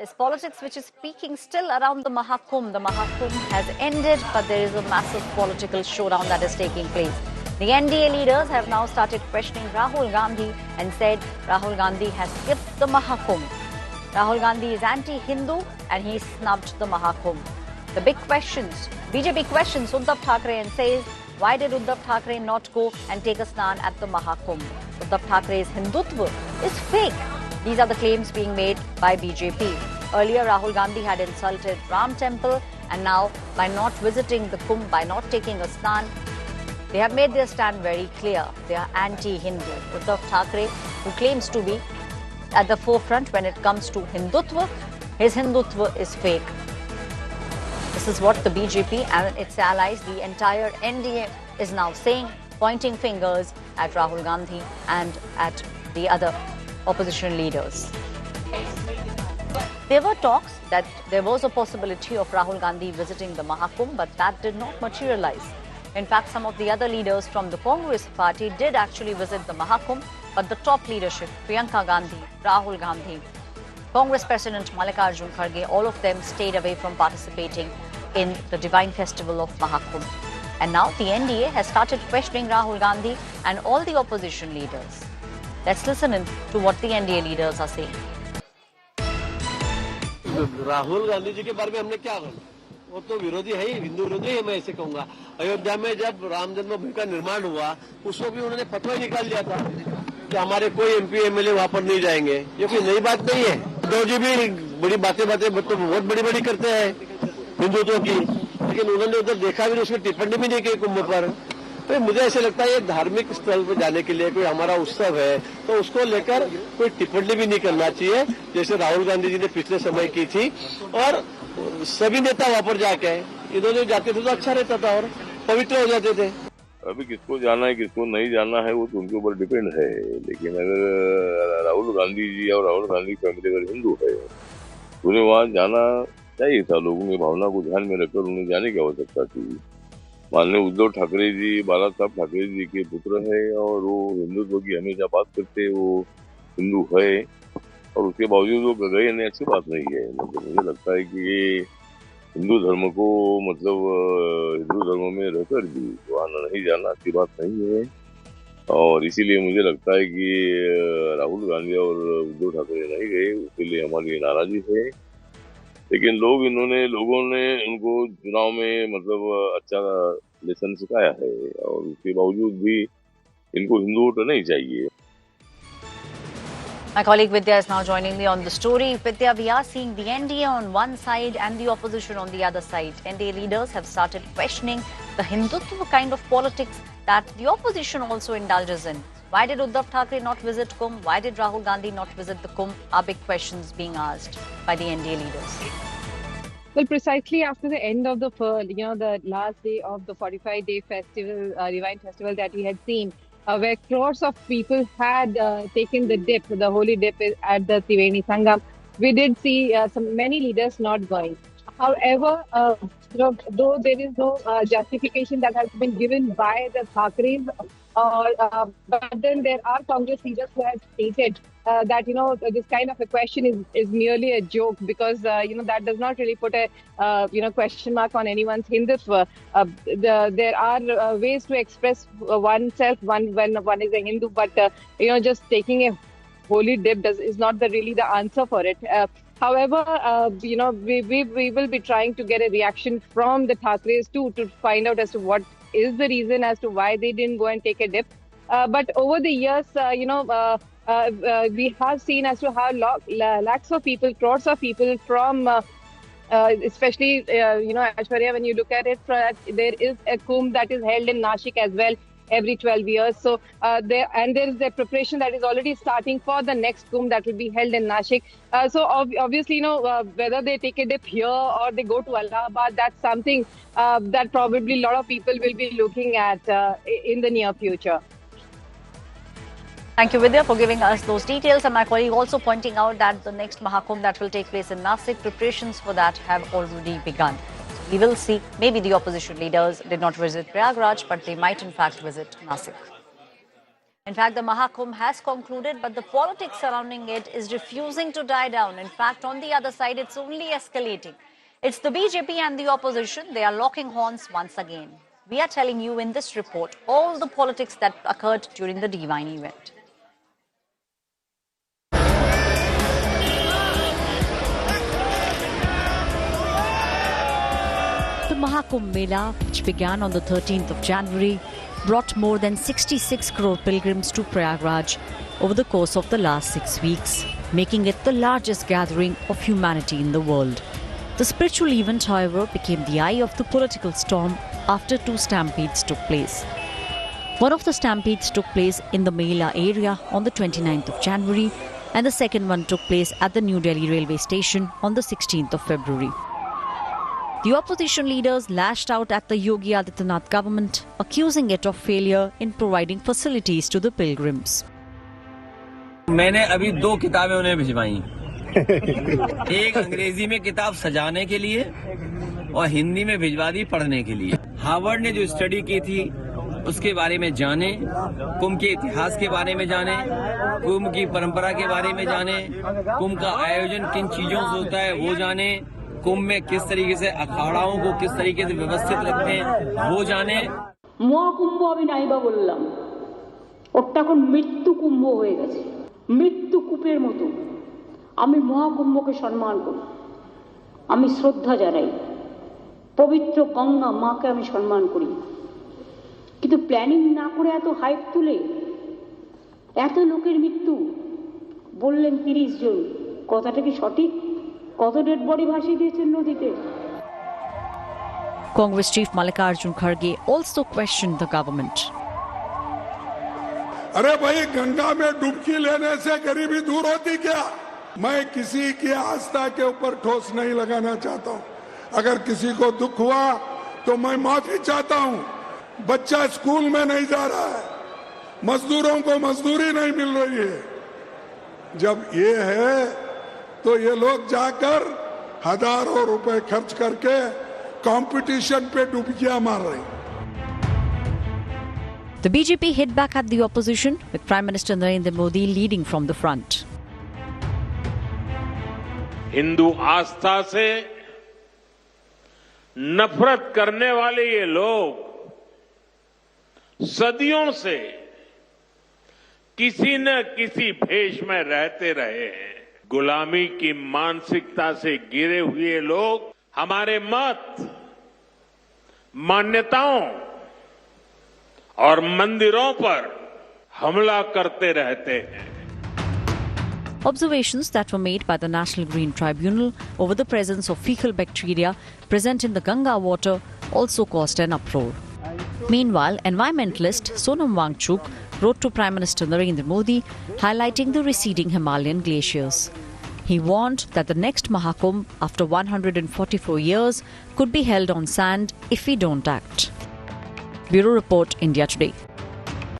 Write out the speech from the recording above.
There's politics which is peaking still around the Mahakumbh. The Mahakumbh has ended, but there is a massive political showdown that is taking place. The NDA leaders have now started questioning Rahul Gandhi and said Rahul Gandhi has skipped the Mahakumbh. Rahul Gandhi is anti-Hindu and he snubbed the Mahakumbh. The big questions, BJP questions Uddhav Thackeray and says, why did Uddhav Thackeray not go and take a snan at the Mahakumbh? Uddhav Thackeray's Hindutva is fake. These are the claims being made by BJP. Earlier, Rahul Gandhi had insulted Ram Temple, and now, by not visiting the Kumbh, by not taking a snan, they have made their stand very clear. They are anti-Hindu. Uddhav Thackeray, who claims to be at the forefront when it comes to Hindutva, his Hindutva is fake. This is what the BJP and its allies, the entire NDA, is now saying, pointing fingers at Rahul Gandhi and at the other opposition leaders. There were talks that there was a possibility of Rahul Gandhi visiting the Mahakumbh, but that did not materialize. In fact, some of the other leaders from the Congress party did actually visit the Mahakumbh, but the top leadership, Priyanka Gandhi, Rahul Gandhi, Congress President Mallikarjun Kharge, all of them stayed away from participating in the divine festival of Mahakumbh. And now the NDA has started questioning Rahul Gandhi and all the opposition leaders. Let's listen in to what the NDA leaders are saying. Rahul Gandhi ji के बारे में हमने क्या बोला? वो तो विरोधी है ही, हिंदू विरोधी है, मैं ऐसे कहूंगा। अयोध्या में जब राम जन्मभूमि का निर्माण हुआ, उसको भी उन्होंने फतवा निकाल दिया था कि हमारे कोई एमपी एमएलए वहां पर नहीं जाएंगे। ये कोई नई बात नहीं है। तो जी भी बड़ी बातें तो बहुत बड़ी करते हैं हिंदुत्व की, लेकिन उन्होंने उधर देखा भी, उसमें टिप्पणी भी नहीं की कुंभ पर। तो मुझे ऐसे लगता है ये धार्मिक स्थल पर जाने के लिए कोई हमारा उत्सव है, तो उसको लेकर कोई टिप्पणी भी नहीं करना चाहिए, जैसे राहुल गांधी जी ने पिछले समय की थी। और सभी नेता वहां पर जाके इन्होंने जाते थे तो अच्छा रहता था और पवित्र हो जाते थे। अभी किसको जाना है किसको नहीं जाना है वो तो उनके ऊपर डिपेंड है, लेकिन अगर राहुल गांधी जी और राहुल गांधी फैमिली अगर हिंदू है तो उन्हें वहाँ जाना चाहिए था। लोगों की भावना को ध्यान में रखकर उन्हें जाने की आवश्यकता थी। माननीय उद्धव ठाकरे जी बाला साहब ठाकरे जी के पुत्र है और वो हिंदुत्व की हमेशा बात करते, वो हिंदू है और उसके बावजूद वो गए नहीं, अच्छी बात नहीं है। मतलब मुझे लगता है कि ये हिंदू धर्म को हिंदू धर्म में रहकर भी वहाँ नहीं जाना अच्छी बात नहीं है। और इसीलिए मुझे लगता है कि राहुल गांधी और उद्धव ठाकरे नहीं गए, उसके लिए हमारी नाराजगी है। लेकिन लोगों ने उनको चुनाव में अच्छा लेसन सिखाया है और उसके बावजूद भी इनको हिंदू वोट नहीं चाहिए। My colleague Vidya is now joining me on the story. Vidya, we are seeing the NDA on one side and the opposition on the other side. NDA leaders have started questioning the Hindutva kind of politics that the opposition also indulges in. Why did Uddhav Thackeray not visit Kumbh? Why did Rahul Gandhi not visit the Kumbh? Are big questions being asked by the NDA leaders. Well, precisely after the end of the last day of the 45-day festival, divine festival that we had seen, where crores of people had taken the dip, the holy dip at the Triveni Sangam, we did see many leaders not going. However, though there is no justification that has been given by the Thackeray's, but then there are Congress leaders who have stated that this kind of a question is merely a joke, because that does not really put a question mark on anyone's Hindutva. There are ways to express oneself when one is a Hindu, but just taking a holy dip is not really the answer for it. However, we will be trying to get a reaction from the Thackeray's too, to find out as to what is the reason as to why they didn't go and take a dip. But over the years, we have seen as to how lakhs of people, crores of people from, especially, Aishwarya, when you look at it, there is a Kumbh that is held in Nashik as well every 12 years. So there is the preparation that is already starting for the next Kumbh that will be held in Nashik. So obviously, whether they take a dip here or they go to Allahabad, that's something that probably a lot of people will be looking at in the near future. Thank you, Vidya, for giving us those details. And my colleague also pointing out that the next Mahakumbh that will take place in Nashik, preparations for that have already begun. So we will see. Maybe the opposition leaders did not visit Prayagraj, but they might in fact visit Nashik. In fact, the Mahakumbh has concluded, but the politics surrounding it is refusing to die down. In fact, on the other side, it's only escalating. It's the BJP and the opposition. They are locking horns once again. We are telling you in this report all the politics that occurred during the Divine event. The Mahakumbh Mela, which began on the 13th of January, brought more than 66 crore pilgrims to Prayagraj over the course of the last 6 weeks, making it the largest gathering of humanity in the world. The spiritual event, however, became the eye of the political storm after 2 stampedes took place. One of the stampedes took place in the Mela area on the 29th of January, and the second one took place at the New Delhi railway station on the 16th of February. The opposition leaders lashed out at the Yogi Adityanath government, accusing it of failure in providing facilities to the pilgrims. मैंने अभी 2 किताबें उन्हें भिजवाई, एक अंग्रेजी में किताब सजाने के लिए और हिंदी में भिजवा दी पढ़ने के लिए। हार्वर्ड ने जो स्टडी की थी उसके बारे में जाने, कुंभ के इतिहास के बारे में जाने, कुंभ की परंपरा के बारे में जाने, कुंभ का आयोजन किन चीजों से होता है वो जाने, कुंभ में किस तरीके से अखाड़ाओं को किस तरीके से व्यवस्थित रखते हैं वो जाने। মহাকুম্ভ আমি নাইবা বললাম, ওটা এখন মৃত্যু কুম্ভ হয়ে গেছে, মৃত্যু কূপের মতো। আমি মহাকুম্ভকে সম্মান করি, আমি শ্রদ্ধা জানাই, পবিত্র গঙ্গা মাকে আমি সম্মান করি, কিন্তু প্ল্যানিং না করে এত হাইপ তুলে এত লোকের মৃত্যু বললেন 30 জন, কথাটা কি সঠিক? কত ডেড বডি ভাসিয়ে দিয়েছেন নদীতে? Congress Chief Mallikarjun Kharge also questioned the government. अरे भाई, गंगा में डुबकी लेने से गरीबी दूर होती क्या? मैं किसी की आस्था के ऊपर ठोस नहीं लगाना चाहता हूं। अगर किसी को दुख हुआ तो मैं माफी चाहता हूं। बच्चा स्कूल में नहीं जा रहा है, मजदूरों को मजदूरी नहीं मिल रही है। जब ये है तो ये लोग जाकर हजारों रुपए खर्च करके कंपटीशन पे डुबकियां मार रहे हैं। The BJP hit back at the opposition, with Prime Minister Narendra Modi leading from the front. Hindu आस्था से नफरत करने वाले ये लोग सदियों से किसी न किसी भेष में रहते रहे हैं। गुलामी की मानसिकता से गिरे हुए लोग हमारे मत, मान्यताओं और मंदिरों पर हमला करते रहते हैं। Observations that were made by the National Green Tribunal over the presence of fecal bacteria present in the Ganga water also caused an uproar. Meanwhile, environmentalist Sonam Wangchuk wrote to Prime Minister Narendra Modi highlighting the receding Himalayan glaciers. He warned that the next Mahakumbh, after 144 years, could be held on sand if we don't act. Bureau Report, India Today.